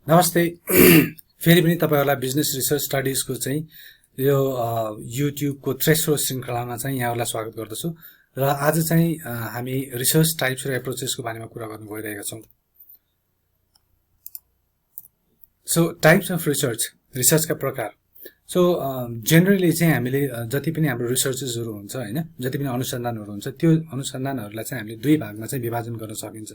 नमस्ते फेरि पनि तपाईहरुलाई बिजनेस रिसर्च स्टडीजको चाहिँ यो युट्युब को थ्रेशोल्ड श्रृंखलामा चाहिँ यहाँहरुलाई स्वागत गर्दछु र आज चाहिँ हामी रिसर्च टाइप्स र एप्रोचेसको बारेमा कुरा गर्न गइरहेका छौं। सो टाइप्स अफ रिसर्चका प्रकार। सो जनरली चाहिँ हामीले जति पनि हाम्रो रिसर्चेसहरु हुन्छ हैन, जति पनि अनुसन्धानहरु हुन्छ त्यो अनुसन्धानहरुलाई चाहिँ हामीले दुई भागमा चाहिँ विभाजन गर्न सकिन्छ।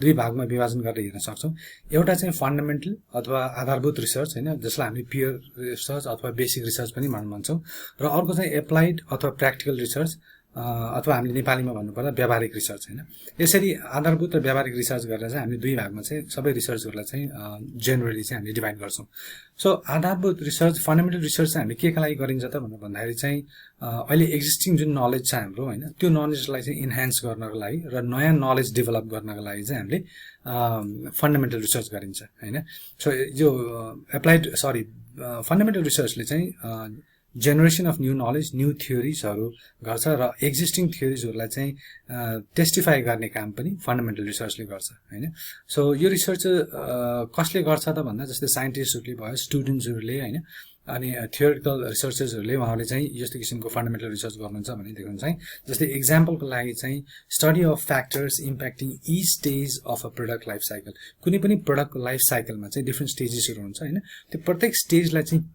दुई भागमा विभाजन गरेर हेर्न सक्छौं। एउटा चाहिँ फन्डामेन्टल अथवा आधारभूत रिसर्च हैन, जसलाई हामी पियर रिसर्च अथवा बेसिक रिसर्च पनि भन्छौं, र अर्को चाहिँ एप्लाइड अथवा प्र्याक्टिकल रिसर्च अथवा हामीले नेपालीमा भन्नुपर्दा व्यावहारिक रिसर्च हैन। यसरी आधारभूत र व्यावहारिक रिसर्च गरेर चाहिँ हामीले दुई भागमा चाहिँ सबै रिसर्चहरुलाई चाहिँ जनरली चाहिँ हामीले डिभाइड गर्छौं। सो आधारभूत रिसर्च फन्डामेन्टल रिसर्च चाहिँ हामीले केका लागि गरिन्छ त भनेर भन्दाखेरि चाहिँ अहिले एक्जिस्टिङ जुन नलेज छ हाम्रो हैन, त्यो नलेजलाई चाहिँ इन्हान्स गर्नको लागि र नयाँ नलेज डेभलप गर्नको लागि चाहिँ हामीले फन्डामेन्टल रिसर्च गरिन्छ हैन। सो यो फन्डामेन्टल रिसर्चले चाहिँ generation of new knowledge, new थ्योरीजहरु गर्छ र एक्जिस्टिङ थ्योरीजहरुलाई चाहिँ टेस्टिफाई गर्ने काम पनि फन्डामेन्टल रिसर्चले गर्छ हैन। सो यो रिसर्च कसले गर्छ त भन्दा जस्तै साइन्टिस्टहरुले भयो, स्टुडेन्ट्सहरुले हैन, अनि थ्योरिटिकल रिसर्चर्सहरुले उहाँले चाहिँ यस्तो किसिमको फन्डामेन्टल रिसर्च गर्नुहुन्छ भन्ने देख्नुहुन्छ है। जस्तै एक्जाम्पलको लागि चाहिँ study of factors impacting each stage of a product life cycle. कुनै पनि प्रोडक्टको लाइफ साइकलमा चाहिँ डिफरेन्ट स्टेजेसहरु हुन्छ हैन, त्यो प्रत्येक स्टेजलाई चाहिँ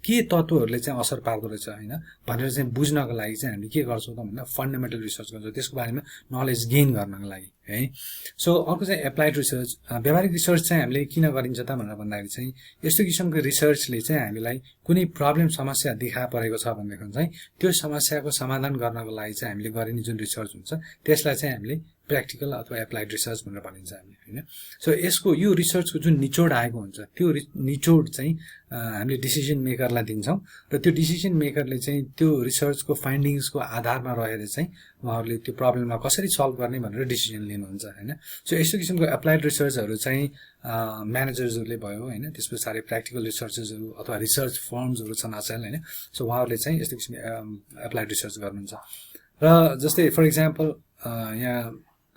के तत्वहरुले चाहिँ असर पार्दो रहेछ हैन भनेर चाहिँ बुझ्नको लागि चाहिँ हामीले के गर्छौं त भन्दा फन्डामेन्टल रिसर्च गर्छौं, त्यसको बारेमा नलेज गेन गर्नको लागि है। सो अर्को चाहिँ एप्लाइड रिसर्च। व्यावहारिक रिसर्च चाहिँ हामीले किन गरिन्छ त भनेर भन्दाखेरि चाहिँ यस्तो किसिमको रिसर्चले चाहिँ हामीलाई कुनै प्रब्लम समस्या देखा परेको छ भनेदेखि चाहिँ त्यो समस्याको समाधान गर्नको लागि चाहिँ हामीले गरिने जुन रिसर्च हुन्छ त्यसलाई चाहिँ हामीले प्र्याक्टिकल अथवा एप्लाइड रिसर्च भनेर भनिन्छ हामीले हैन। सो यसको यो रिसर्चको जुन निचोड आएको हुन्छ त्यो निचोड चाहिँ हामीले डिसिजन मेकरलाई दिन्छौं र त्यो डिसिजन मेकरले चाहिँ त्यो रिसर्चको फाइन्डिङ्सको आधारमा रहेर चाहिँ उहाँहरुले त्यो प्रब्लमलाई कसरी सल्भ गर्ने भनेर डिसिजन लिनुहुन्छ हैन। सो यस्तो किसिमको एप्लाइड रिसर्चहरु चाहिँ म्यानेजर्सहरुले भयो हैन, त्यसपछि प्र्याक्टिकल रिसर्चर्सहरु अथवा रिसर्च फर्म्सहरु छन् आजकल हैन। सो उहाँहरुले चाहिँ यस्तो किसिमको एप्लाइड रिसर्च गर्नुहुन्छ। र जस्तै फर एक्जाम्पल यहाँ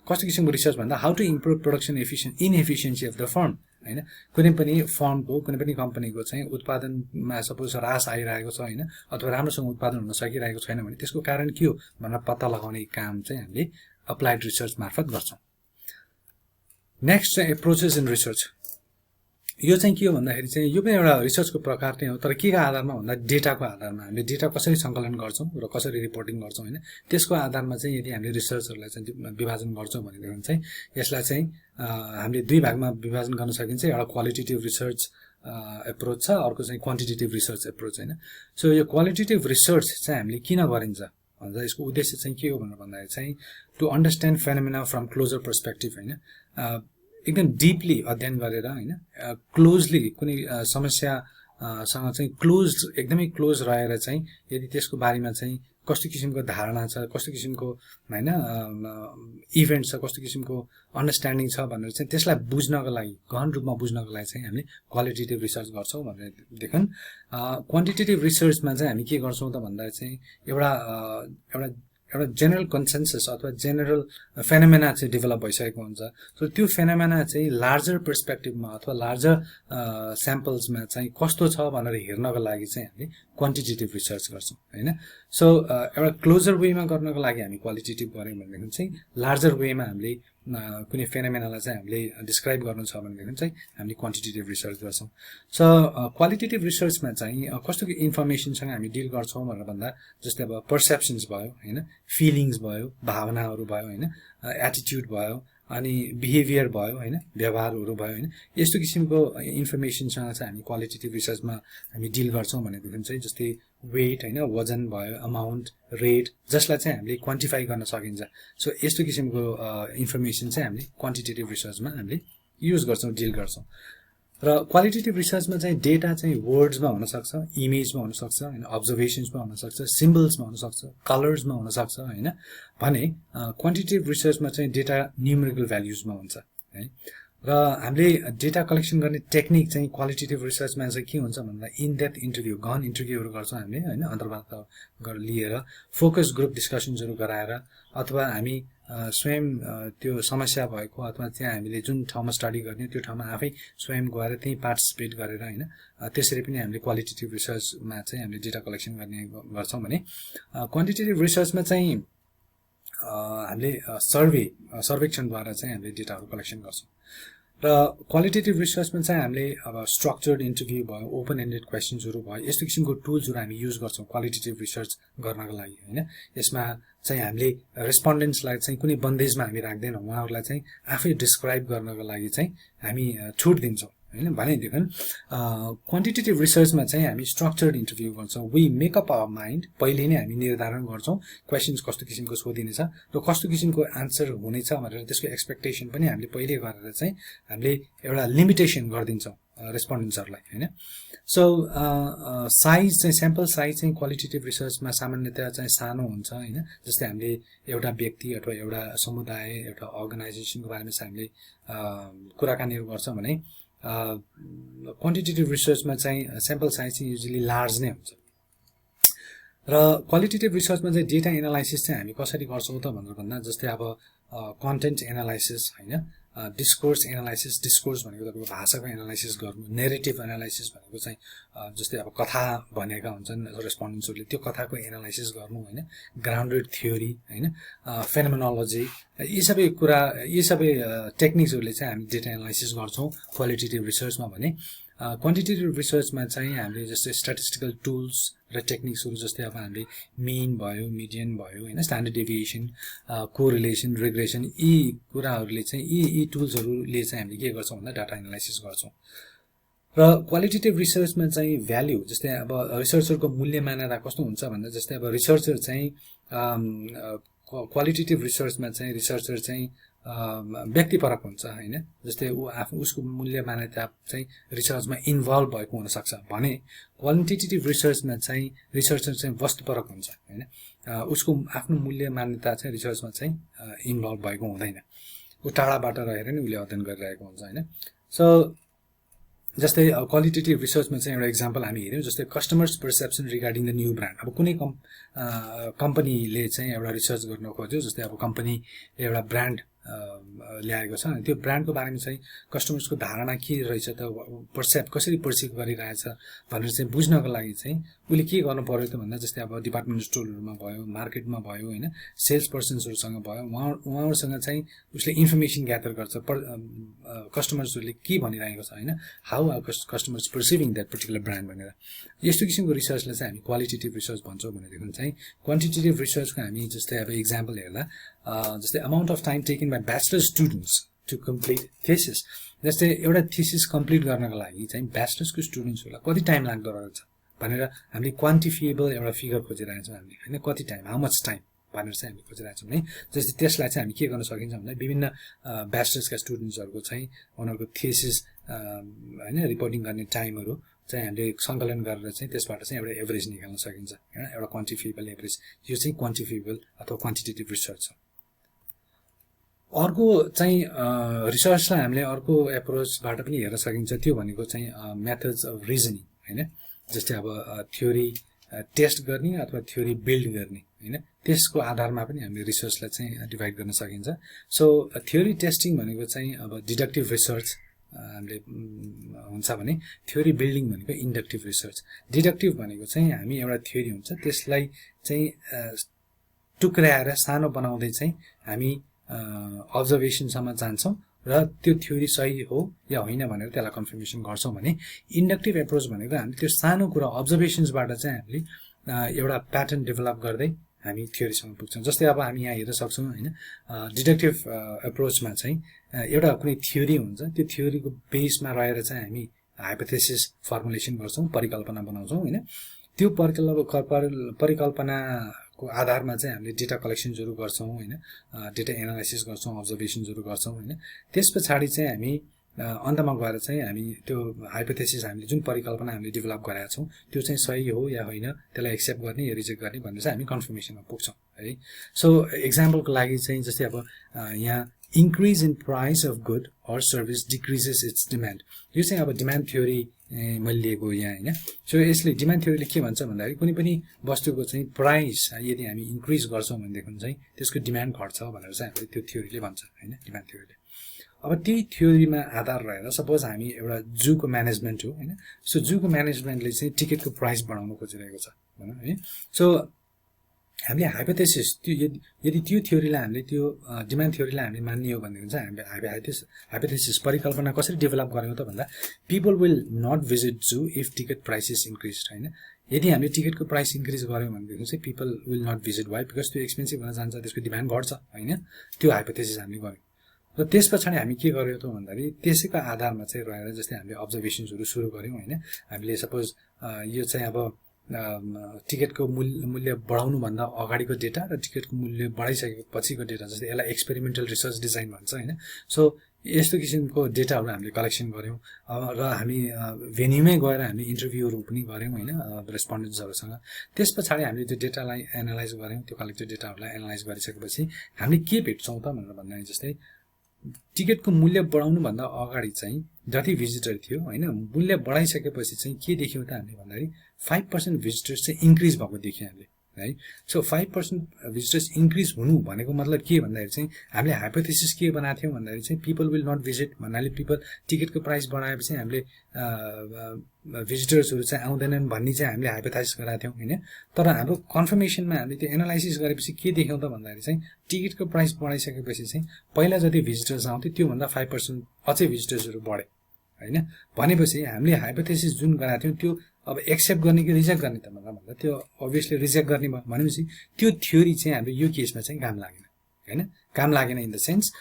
कस्तो किसिमको रिसर्च भन्दा how to improve production inefficiency of the firm हैन। कुनै पनि फर्मको कुनै पनि कम्पनीको चाहिँ उत्पादनमा सपोज ह्रास आइरहेको छ हैन, अथवा राम्रोसँग उत्पादन हुन सकिरहेको छैन भने त्यसको कारण के हो भनेर पत्ता लगाउने काम चाहिँ हामीले अप्लाइड रिसर्च मार्फत गर्छौं। नेक्स्ट चाहिँ एप्रोचेस इन रिसर्च। यो चाहिँ के हो भन्दाखेरि चाहिँ यो पनि एउटा रिसर्चको प्रकार नै हो, तर केका आधारमा भन्दा डेटाको आधारमा। हामीले डेटा कसरी संकलन गर्छौं र कसरी रिपोर्टिङ गर्छौं हैन, त्यसको आधारमा चाहिँ यदि हामीले रिसर्चहरुलाई चाहिँ विभाजन गर्छौं भनेदेखि चाहिँ यसलाई चाहिँ हामीले दुई भागमा विभाजन गर्न सकिन्छ। एउटा क्वालिटेटिभ रिसर्च एप्रोच छ, अर्को चाहिँ क्वान्टिटेटिभ रिसर्च एप्रोच हैन। सो यो क्वालिटेटिभ रिसर्च चाहिँ हामीले किन गरिन्छ भन्दा यसको उद्देश्य चाहिँ के हो भनेर भन्दाखेरि चाहिँ to understand phenomena from closer perspective हैन, एकदम डीपली अध्ययन गरेर हैन, क्लोजली कुनै समस्यासँग चाहिँ एकदमै क्लोज रहेर चाहिँ यदि त्यसको बारेमा चाहिँ कस्तो किसिमको धारणा छ, कस्तो किसिमको हैन इभेन्ट छ, कस्तो किसिमको अन्डरस्ट्यान्डिङ छ भनेर चाहिँ त्यसलाई बुझ्नको लागि, गहन रूपमा बुझ्नको लागि चाहिँ हामीले क्वालिटेटिभ रिसर्च गर्छौं भनेर देखन। क्वान्टिटेटिभ रिसर्चमा चाहिँ हामी के गर्छौं त भन्दा चाहिँ एउटा जेनरल कन्सेन्सस अथवा जेनरल फेनोमेना चाहिँ डेभलप भइसकेको हुन्छ। सो त्यो फेनोमेना चाहिँ लार्जर पर्सपेक्टिभमा अथवा लार्जर स्याम्पल्समा चाहिँ कस्तो छ भनेर हेर्नको लागि चाहिँ हामीले क्वान्टिटेटिभ रिसर्च गर्छौं हैन। सो एउटा क्लोजर वेमा गर्नको लागि हामी क्वालिटेटिभ गर्यौं भनेदेखि चाहिँ लार्जर वेमा हामीले कुनै फेनोमेनालाई चाहिँ हामीले डिस्क्राइब गर्नु छ भनेदेखि चाहिँ हामीले क्वान्टिटेटिभ रिसर्च गर्छौं। सो क्वालिटेटिभ रिसर्चमा चाहिँ कस्तो इन्फर्मेसनसँग हामी डिल गर्छौं भनेर भन्दा जस्तै अब पर्सेप्सन्स भयो हैन, फिलिङ्स भयो, भावनाहरु भयो हैन, एटिट्युड भयो, अनि बिहेभियर भयो हैन, व्यवहारहरु भयो हैन, यस्तो किसिमको इन्फर्मेसनसँग चाहिँ हामी क्वालिटेटिभ रिसर्चमा हामी डिल गर्छौं भनेदेखि चाहिँ जस्तै वेट हैन, वजन भयो, अमाउन्ट, रेट, जसलाई चाहिँ हामीले क्वान्टिफाई गर्न सकिन्छ। सो यस्तो किसिमको इन्फर्मेसन चाहिँ हामीले क्वान्टिटेटिभ रिसर्चमा हामीले युज गर्छौं, डिल गर्छौं। र क्वालिटेटिभ रिसर्चमा चाहिँ डेटा चाहिँ वर्ड्समा हुन सक्छ, इमेजमा हुन सक्छ हैन, अब्जर्भेसन्समा हुन सक्छ, सिम्बल्समा हुन सक्छ, कलर्समा हुन सक्छ हैन, भने क्वान्टिटेटिभ रिसर्चमा चाहिँ डेटा न्यूमेरिकल भ्यालुजमा हुन्छ है। र हामीले डेटा कलेक्सन गर्ने टेक्निक चाहिँ क्वालिटेटिभ रिसर्चमा चाहिँ के हुन्छ भन्दा इन डेप्थ इन्टरभ्यू, गहन इन्टरभ्यूहरु गर्छौं हामीले हैन, अन्तर्वार्ता लिएर फोकस ग्रुप डिस्कसन्सहरु गराएर अथवा हामी स्वयं त्यो समस्या भएको अथवा त्यहाँ हामीले जुन ठाउँमा स्टडी गर्ने त्यो ठाउँमा आफै स्वयं गएर त्यही पार्टिसिपेट गरेर हैन त्यसरी पनि हामीले क्वालिटेटिभ रिसर्चमा चाहिँ हामीले डेटा कलेक्सन गर्ने गर्छौं भने क्वान्टिटेटिभ रिसर्चमा चाहिँ हामीले सर्वेक्षणद्वारा चाहिँ हामीले डेटाहरु कलेक्सन गर्छौं र क्वालिटेटिभ रिसर्चमा चाहिँ हामीले अब स्ट्रक्चर्ड इन्टरभ्यु भयो ओपन एन्डेड क्वेशन्सहरु भयो यस्तो किसिमको टुल्सहरु हामी युज गर्छौं क्वालिटेटिभ रिसर्च गर्नको लागि हैन यसमा चाहिँ हामीले रेस्पोन्डेन्ट्सलाई चाहिँ कुनै बन्देजमा हामी राख्दैनौं उहाँहरुलाई चाहिँ आफै डिस्क्राइब गर्नको लागि चाहिँ हामी छुट दिन्छौं हैन भनेदेखि क्वान्टिटेटिभ रिसर्चमा चाहिँ हामी स्ट्रक्चर्ड इन्टरभ्यु गर्छौं we make up our mind पहिले नै हामी निर्धारण गर्छौं क्वेशन्स कस्तो किसिमको सोधिनेछ र कस्तो किसिमको आन्सर हुनेछ भनेर त्यसको एक्सपेक्टेसन पनि हामीले पहिले गरेर चाहिँ हामीले एउटा लिमिटेसन गर्दिन्छौं रेस्पोन्डेन्ट्सहरुलाई हैन सो साइज चाहिँ स्याम्पल साइज चाहिँ क्वालिटेटिभ रिसर्चमा सामान्यतया चाहिँ सानो हुन्छ हैन जस्तै हामीले एउटा व्यक्ति अथवा एउटा समुदाय एउटा अर्गनाइजेसनको बारेमा चाहिँ हामीले कुराकानीहरु गर्छौं भने क्वान्टिटेटिभ रिसर्चमा चाहिँ स्याम्पल साइज चाहिँ युजुअली लार्ज नै हुन्छ र क्वालिटेटिभ रिसर्चमा चाहिँ डेटा एनालाइसिस चाहिँ हामी कसरी गर्छौं त भनेर भन्दा जस्तै अब कन्टेन्ट एनालाइसिस हैन डिस्कोर्स एनालाइसिस डिस्कोर्स भनेको तपाईको भाषाको एनालाइसिस गर्नु नेरेटिभ एनालाइसिस भनेको चाहिँ जस्तै अब कथा भनेका हुन्छन् रेस्पोन्डेन्ट्सहरुले त्यो कथाको एनालाइसिस गर्नु हैन ग्राउन्डेड थ्योरी हैन फेनोमेनोलोजी यी सबै टेक्निक्सहरुले चाहिँ हामी डेटा एनालाइसिस गर्छौं क्वालिटेटिभ रिसर्चमा भने क्वान्टिटेटिभ रिसर्चमा चाहिँ हामीले जस्तै स्ट्याटिस्टिकल टुल्स र टेक्निक्सहरु जस्तै अब हामीले मीन भयो मिडियन भयो हैन स्ट्यान्डर्ड डेभिएसन कोरिलेसन रिग्रेसन यी कुराहरुले चाहिँ यी टुल्सहरुले चाहिँ हामीले के गर्छौं भन्दा डाटा एनालाइसिस गर्छौं र क्वालिटेटिभ रिसर्चमा चाहिँ भ्यालु जस्तै अब रिसर्चरको मूल्य मान्यता कस्तो हुन्छ भन्दा जस्तै अब रिसर्चर चाहिँ क्वालिटेटिभ रिसर्चमा चाहिँ रिसर्चर चाहिँ व्यक्तिपरक हुन्छ हैन जस्तै उसको मूल्य मान्यता चाहिँ रिसर्चमा इन्भल्भ भएको हुन सक्छ भने क्वालिटेटिभ रिसर्चमा चाहिँ रिसर्चर चाहिँ वस्तुपरक हुन्छ हैन उसको आफ्नो मूल्य मान्यता चाहिँ रिसर्चमा चाहिँ इन्भल्भ भएको हुँदैन उ टाढाबाट रहेर नै उले अध्ययन गरिरहेको हुन्छ हैन सो जस्तै क्वालिटेटिभ रिसर्चमा चाहिँ एउटा एक्जाम्पल हामी हेर्यौं जस्तै customers perception regarding the new brand अब कुनै कम्पनीले चाहिँ एउटा रिसर्च गर्न खोज्यो जस्तै अब कम्पनी एउटा ब्रान्ड ल्याएको छ अनि त्यो ब्रान्डको बारेमा चाहिँ कस्टमर्सको धारणा के रहेछ त कसरी पर्सिभ गरिरहेछ भनेर चाहिँ बुझ्नको लागि चाहिँ उले के गर्नु पर्यो त भन्दा जस्तै अब डिपार्टमेन्ट स्टोरहरुमा भयो मार्केटमा भयो हैन सेल्स पर्सन्सहरुसँग भयो उहाँहरुसँग चाहिँ उसले इन्फर्मेसन ग्यादर गर्छ कस्टमर्सहरुले के भनिरहेको छ हैन how are customers perceiving that particular brand भनेर यस्तो किसिमको रिसर्चले चाहिँ हामी क्वालिटेटिभ रिसर्च भन्छौं भनेदेखि चाहिँ क्वान्टिटेटिभ रिसर्चको हामी जस्तै अब एक्जाम्पल हेर्दा जस्तै amount of time taken by bachelor students to complete thesis जस्तै एउटा थेसिस कम्प्लिट गर्नको लागि चाहिँ ब्याचलर्सको स्टुडेन्ट्सहरुलाई कति टाइम लाग्दो रहेछ भनेर हामीले क्वान्टिफिएबल एउटा फिगर खोजिरहेछौं हामीले हैन कति टाइम हाउ मच टाइम भनेर चाहिँ हामीले खोजिरहेछौं नि जस्तै त्यसलाई चाहिँ हामी के गर्न सकिन्छ भन्दा विभिन्न ब्याचलर्सका स्टुडेन्ट्सहरुको चाहिँ उनीहरुको थेसिस हैन रिपोर्टिङ गर्ने टाइमहरु चाहिँ हामीले संकलन गरेर चाहिँ त्यसबाट चाहिँ एउटा एभरेज निकाल्न सकिन्छ हैन एउटा क्वान्टिफिएबल एभरेज यो चाहिँ क्वान्टिफिएबल अथवा क्वान्टिटेटिभ रिसर्च हो अर्को चाहिँ रिसर्चलाई हामीले अर्को एप्रोचबाट पनि हेर्न सकिन्छ त्यो भनेको चाहिँ मेथड्स अफ रिजनिङ हैन जस्तै अब थ्योरी टेस्ट गर्ने अथवा थ्योरी बिल्ड गर्ने हैन त्यसको आधारमा पनि हामीले रिसर्चलाई चाहिँ डिभाइड गर्न सकिन्छ सो थ्योरी टेस्टिङ भनेको चाहिँ अब डिडक्टिभ रिसर्च हामीले हुन्छ भने थ्योरी बिल्डिङ भनेको इन्डक्टिभ रिसर्च डिडक्टिभ भनेको चाहिँ हामी एउटा थ्योरी हुन्छ त्यसलाई चाहिँ टुक्राएर सानो बनाउँदै चाहिँ हामी अब्जर्भेसनसम्म जान्छौं र त्यो थ्योरी सही हो या होइन भनेर त्यसलाई कन्फर्मेसन गर्छौं भने इन्डक्टिभ एप्रोच भनेको हामी त्यो सानो कुरा अब्जर्भेसन्सबाट चाहिँ हामीले एउटा प्याटर्न डेभलप गर्दै हामी थ्योरीसम्म पुग्छौं जस्तै अब हामी यहाँ हेर्न सक्छौं हैन डिडक्टिभ एप्रोचमा चाहिँ एउटा कुनै थ्योरी हुन्छ त्यो थ्योरीको बेसमा रहेर चाहिँ हामी हाइपोथेसिस फर्मुलेसन गर्छौं परिकल्पना बनाउँछौं हैन त्यो परिकल्पनाको आधारमा चाहिँ हामीले डेटा कलेक्सन्सहरु गर्छौं हैन डेटा एनालाइसिस गर्छौं अब्जर्भेसन्सहरु गर्छौं हैन त्यसपछि चाहिँ हामी अन्तमा गएर चाहिँ हामी त्यो हाइपोथेसिस हामीले जुन परिकल्पना हामीले डेभलप गरेका छौं त्यो चाहिँ सही हो या होइन त्यसलाई एक्सेप्ट गर्ने या रिजेक्ट गर्ने भनेर चाहिँ हामी कन्फर्मेसनमा पुग्छौं है सो एक्जाम्पलको लागि चाहिँ जस्तै अब यहाँ increase in price of good or service decreases its demand. यो चाहिँ अब डिमान्ड थ्योरी मैले लिएको यहाँ हैन. सो यसले डिमान्ड थ्योरीले के भन्छ भन्दाखेरि कुनै पनि वस्तुको चाहिँ प्राइस यदि हामी इन्क्रिज गर्छौं भनेदेखि चाहिँ त्यसको डिमान्ड घट्छ भनेर चाहिँ हामीले त्यो थ्योरीले भन्छ हैन, डिमान्ड थ्योरीले. अब त्यही थ्योरीमा आधार रहेर सपोज हामी एउटा जूको म्यानेजमेन्ट हो हैन. सो जूको म्यानेजमेन्टले चाहिँ टिकटको प्राइस बढाउन खोजिरहेको छ भनौं है. सो हामीले हाइपोथेसिस त्यो यदि त्यो थ्योरीलाई हामीले त्यो डिमान्ड थ्योरीलाई हामीले मान्ने हो भनेदेखि चाहिँ हामीले हाइपोथेसिस परिकल्पना कसरी डेभलप गर्यौं त भन्दा people will not visit zoo if ticket price is increase हैन. यदि हामीले टिकटको प्राइस इन्क्रिज गर्यौं भनेदेखि चाहिँ people will not visit. Why? Because त्यो एक्सपेन्सिभ हुन जान्छ, त्यसको डिमान्ड घट्छ हैन. त्यो हाइपोथेसिस हामीले गर्यौं. र त्यसपछि हामीले के गर्यौं त भन्दाखेरि त्यसैको आधारमा चाहिँ रहेर जस्तै हामीले अब्जर्भेसन्सहरु सुरु गर्यौं हैन. हामीले सपोज यो चाहिँ अब टिकटको मूल्य बढाउनु भन्दा अगाडिको डेटा र टिकटको मूल्य बढाइसकेपछिको डेटा जस्तै यसलाई एक्सपेरिमेन्टल रिसर्च डिजाइन भन्छ हैन. सो यस्तो किसिमको डेटाहरु हामीले कलेक्सन गर्यौं र हामी भेन्यूमै गएर हामी इन्टरभ्यूहरु पनि गर्यौं हैन रेस्पोन्डेन्ट्सहरुसँग. त्यसपछि हामीले त्यो डेटालाई एनालाइज गर्यौं. त्यो कलेक्टेड डेटाहरुलाई एनालाइज गरिसकेपछि हामीले के भेट्छौं त भनेर भन्दा जस्तै टिकटको मूल्य बढाउनु भन्दा अगाडि चाहिँ जति भिजिटर थियो हैन, मूल्य बढाइसकेपछि चाहिँ के देख्यौं त हामीले भन्दाखेरि 5% भिजिटर्स चाहिँ इन्क्रिज भएको देख्यौं हामीले है. सो 5% भिजिटर्स इन्क्रिज हुनु भनेको मतलब के भन्दाखेरि चाहिँ हामीले हाइपोथेसिस के बनाएको थियौं भन्दाखेरि चाहिँ पीपल विल नट भिजिट भन्नाले पीपल टिकटको प्राइस बढाएपछि हामीले भिजिटर्सहरु चाहिँ आउँदैनन् भन्ने चाहिँ हामीले हाइपोथेसिस गराएको थियौं हैन. तर हाम्रो कन्फर्मेसनमा हामीले त्यो एनालाइसिस गरेपछि के देख्यौं त भन्दाखेरि चाहिँ टिकटको प्राइस बढाइसकेपछि चाहिँ पहिला जति भिजिटर्स आउँथे त्यो भन्दा 5% अझै भिजिटर्सहरु बढे हैन. भनेपछि हामीले हाइपोथेसिस जुन गराएको थियौं त्यो अब एक्सेप्ट गर्ने कि रिजेक्ट गर्ने त भन्दा त्यो obviously रिजेक्ट गर्ने भनेपछि त्यो थ्योरी चाहिँ हाम्रो यो केसमा चाहिँ काम लागेन हैन. काम लागेन इन द सेन्स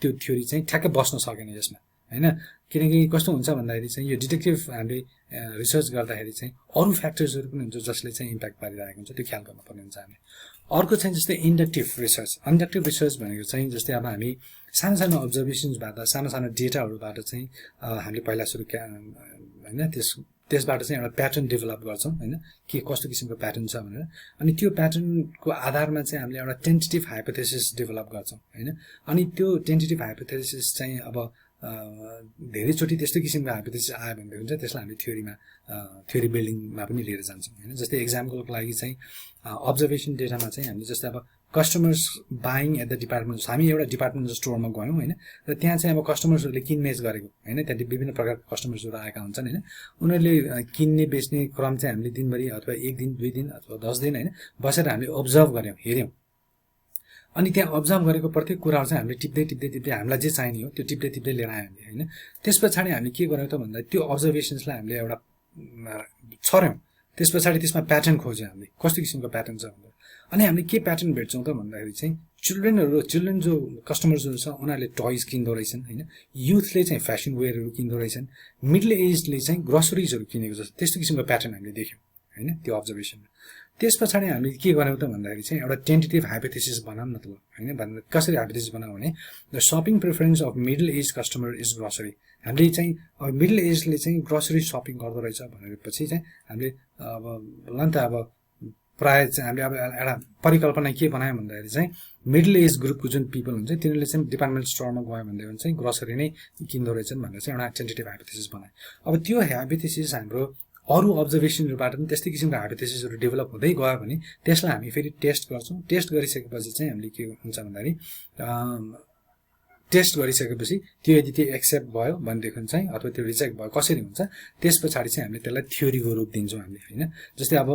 त्यो थ्योरी चाहिँ ठ्याक्कै बस्न सकेन यसमा हैन. किनकि कस्तो हुन्छ भन्दाखेरि चाहिँ यो डिटेक्टिभ हामीले रिसर्च गर्दाखेरि चाहिँ अरु फ्याक्टर्सहरु पनि हुन्छ जसले चाहिँ इम्प्याक्ट पारिरहेको हुन्छ, त्यो ख्याल गर्नुपर्ने हुन्छ हामीले. अर्को चाहिँ जस्तै इन्डक्टिभ रिसर्च. इन्डक्टिभ रिसर्च भनेको चाहिँ जस्तै अब हामी सानो सानो अब्जर्भेसन्सबाट सानो सानो डेटाहरुबाट चाहिँ हामीले पहिला सुरु हैन त्यसबाट चाहिँ एउटा प्याटर्न डेभलप गर्छौं हैन, के कस्तो किसिमको प्याटर्न छ भनेर. अनि त्यो प्याटर्नको आधारमा चाहिँ हामीले एउटा टेन्टेटिभ हाइपोथेसिस डेभलप गर्छौं हैन. अनि त्यो टेन्टेटिभ हाइपोथेसिस चाहिँ अब धेरै चोटी त्यस्तो किसिमको हाइपोथेसिस आयो भनेदेखि चाहिँ त्यसलाई हामीले थ्योरी बिल्डिङमा पनि लिएर जान्छौं हैन. जस्तै एक्जाम्पलको लागि चाहिँ अब्जर्भेसन डेटामा चाहिँ हामीले जस्तै अब customers buying at the department, हामी एउटा डिपार्टमेन्टल स्टोरमा गयौं हैन र त्यहाँ चाहिँ अब कस्टमर्सहरुले किनमेच गरेको हैन, त्यहाँ विभिन्न प्रकारका कस्टमर्सहरु आएका हुन्छन् हैन. उनीहरुले किन्ने बेच्ने क्रम चाहिँ हामीले दिनभरि अथवा एक दिन 2 दिन अथवा 10 दिन हैन बसेर हामीले अब्जर्भ गर्यौं, हेर्यौं. अनि त्यहाँ अब्जर्भ गरेको प्रत्येक कुराहरु चाहिँ हामीले टिप्दै हामीलाई जे चाहिने हो त्यो टिप्दै लिएर आयौं हामीले हैन. त्यसपछि हामीले के गर्यौं त भन्दा त्यो अब्जर्भेसन्सलाई हामीले एउटा छर्यौं. त्यसपछि त्यसमा प्याटर्न खोज्यौं हामीले कस्तो किसिमको प्याटर्न छ भनेर. अनि हामीले के प्याटर्न भेट्छौं त भन्दाखेरि चाहिँ चिल्ड्रेन जो कस्टमर्सहरु छ उनीहरुले टॉयज किन्दो रहेछन् हैन, युथले चाहिँ फ्यासन वेयरहरु किन्दो रहेछन्, मिडल एजले चाहिँ ग्रोसरीजहरु किनेको जस्तो त्यस्तो किसिमको प्याटर्न हामीले देख्यौं हैन त्यो अब्जर्भेसनमा. त्यसपछि हामीले के गर्यौं त भन्दाखेरि चाहिँ एउटा टेन्टेटिभ हाइपोथेसिस बनाऊँ न त हैन. भनेर कसरी हाइपोथेसिस बनाऊँ भने the shopping preference of middle age customer is grocery. हामीले चाहिँ अब मिडल एजले चाहिँ ग्रोसरी शपिङ गर्दो रहेछ भनेपछि चाहिँ हामीले अब लन्त अब प्राय चाहिँ हामीले अब एउटा परिकल्पना के बनायौं भन्दाखेरि चाहिँ मिडल एज ग्रुपको जुन पिपल हुन्छ तिनीहरुले चाहिँ डिपार्टमेन्ट स्टोरमा गयो भनेदेखि चाहिँ ग्रोसरी नै किन्दो रहेछन् भनेर चाहिँ एउटा टेन्टेटिभ हाइपोथेसिस बनाए. अब त्यो हाइपोथेसिस हाम्रो अरु अब्जर्भेसनहरुबाट पनि त्यस्तै किसिमको हाइपोथेसिसहरु डेभलप हुँदै गयो भने त्यसलाई हामी फेरि टेस्ट गर्छौं. टेस्ट गरिसकेपछि चाहिँ हामीले के हुन्छ भन्दाखेरि टेस्ट गरिसकेपछि त्यो यदि त्यो एक्सेप्ट भयो भनेदेखि चाहिँ अथवा त्यो रिजेक्ट भयो कसरी हुन्छ त्यसपछि चाहिँ हामीले त्यसलाई थ्योरीको रूप दिन्छौं हामीले हैन. जस्तै अब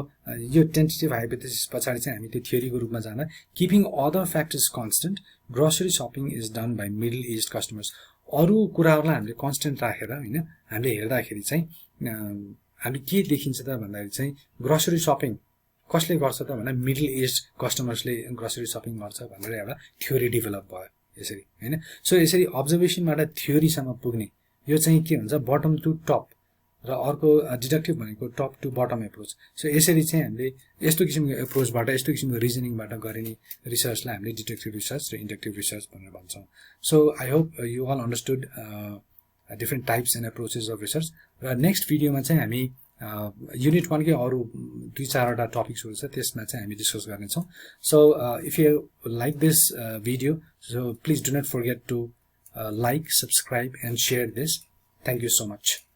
यो टेन्टेटिभ हाइपोथेसिस पछाडी चाहिँ हामी त्यो थ्योरीको रूपमा जाँदा keeping other factors constant grocery shopping is done by middle age customers. अरु कुराहरुलाई हामीले कन्स्टेन्ट राखेर हैन हामीले हेर्दाखेरि चाहिँ हामी के देखिन्छ त भन्दाखेरि चाहिँ ग्रोसरी शपिङ कसले गर्छ त भन्दा मिडल एज कस्टमर्सले ग्रोसरी शपिङ गर्छ भनेर एउटा थ्योरी डेभलप भयो यसरी हैन. सो यसरी अब्जर्भेसनबाट थ्योरीसम्म पुग्ने यो चाहिँ के हुन्छ बटम टु टप र अर्को डिडक्टिभ भनेको top to bottom approach. So यसरी चाहिँ हामीले यस्तो किसिमको एप्रोचबाट यस्तो किसिमको रिजनिङबाट गरिने रिसर्चलाई हामीले डिडक्टिभ रिसर्च र इन्डक्टिभ रिसर्च भनेर भन्छौं. So I hope you all understood different types and approaches of research. र नेक्स्ट भिडियोमा चाहिँ हामी युनिट 1 कै अरु 2-4 वटा टपिक्सहरु छ त्यसमा चाहिँ हामी डिस्कस गर्ने छौं so if you like this video so please do not forget to like, subscribe and share this. Thank you so much.